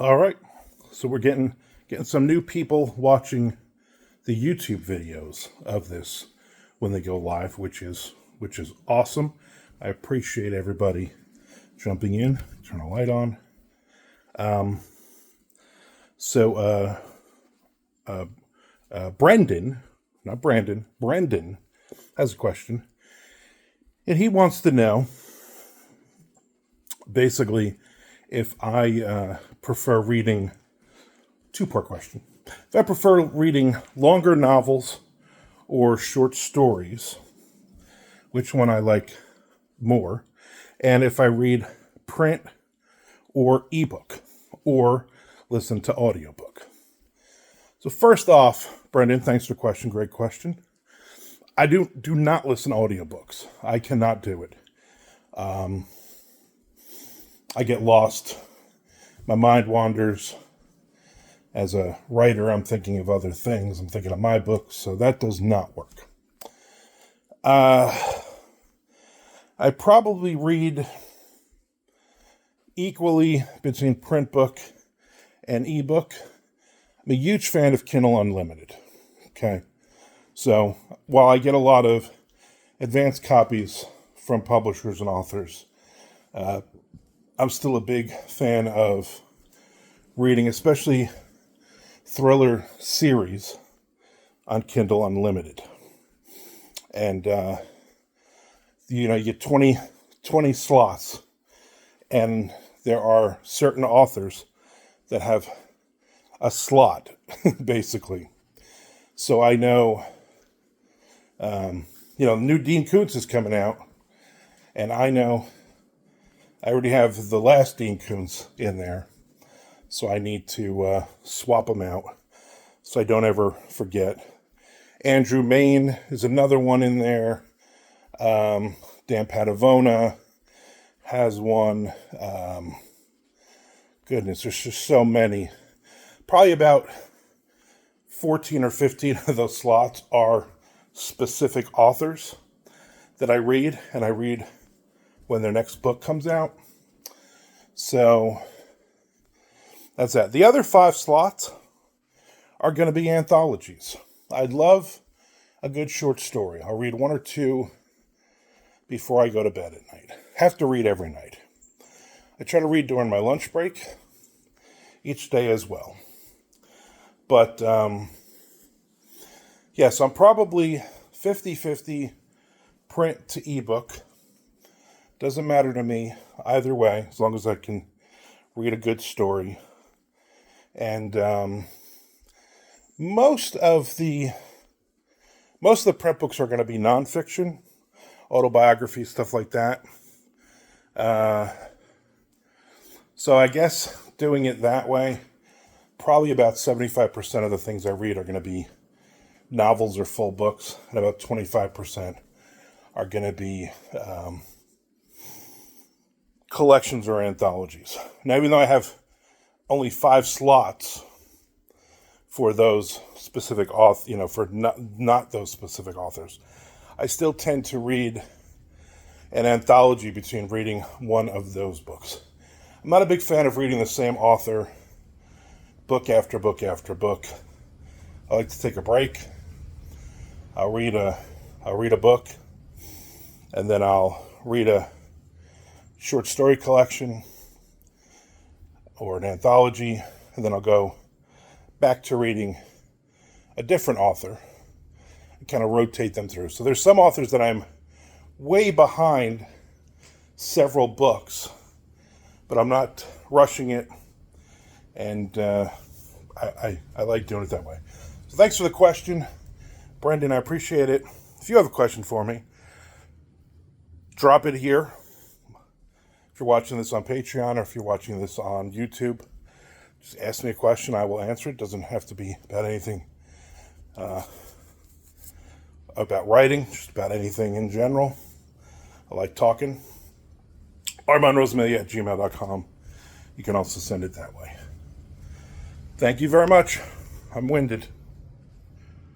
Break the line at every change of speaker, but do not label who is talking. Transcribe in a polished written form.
All right, so we're getting some new people watching the YouTube videos of this when they go live, which is awesome. I appreciate everybody jumping in. Turn a light on. Brendan, not Brandon, Brendan has a question, and he wants to know basically if I prefer reading. Two-part question. If I prefer reading longer novels or short stories, which one I like more, and if I read print or ebook or listen to audiobook. So first off, Brendan, thanks for the question. Great question. I do not listen to audiobooks. I cannot do it. I get lost. My mind wanders. As a writer, I'm thinking of other things. I'm thinking of my books, so that does not work. I probably read equally between print book and ebook. I'm a huge fan of Kindle Unlimited. Okay. So while I get a lot of advanced copies from publishers and authors, I'm still a big fan of reading, especially thriller series on Kindle Unlimited. And, you get 20 slots, and there are certain authors that have a slot, basically. So I know, new Dean Koontz is coming out, and I know I already have the last Dean Koontz in there. So I need to swap them out so I don't ever forget. Andrew Main is another one in there. Dan Padavona has one. Goodness, there's just so many. Probably about 14 or 15 of those slots are specific authors that I read, and I read when their next book comes out. So that's that. The other 5 slots are going to be anthologies. I love a good short story. I'll read 1 or 2 before I go to bed at night. Have to read every night. I try to read during my lunch break each day as well. But, so I'm probably 50-50 print to ebook. Doesn't matter to me either way, as long as I can read a good story. And most of the print books are going to be nonfiction, autobiography, stuff like that. So I guess doing it that way, probably about 75% of the things I read are going to be novels or full books, and about 25% are going to be collections or anthologies. Now, even though I have only 5 slots for those specific authors, for not those specific authors, I still tend to read an anthology between reading one of those books. I'm not a big fan of reading the same author book after book after book. I like to take a break. I'll read a book, and then I'll read a short story collection or an anthology, and then I'll go back to reading a different author and kind of rotate them through. So there's some authors that I'm way behind several books, but I'm not rushing it, and I like doing it that way. So thanks for the question, Brendan. I appreciate it. If you have a question for me, drop it here. If you're watching this on Patreon or if you're watching this on YouTube, just ask me a question. I will answer it. It doesn't have to be about anything about writing, just about anything in general. I like talking. Armand Rosamilia at gmail.com. You can also send it that way. Thank you very much. I'm winded.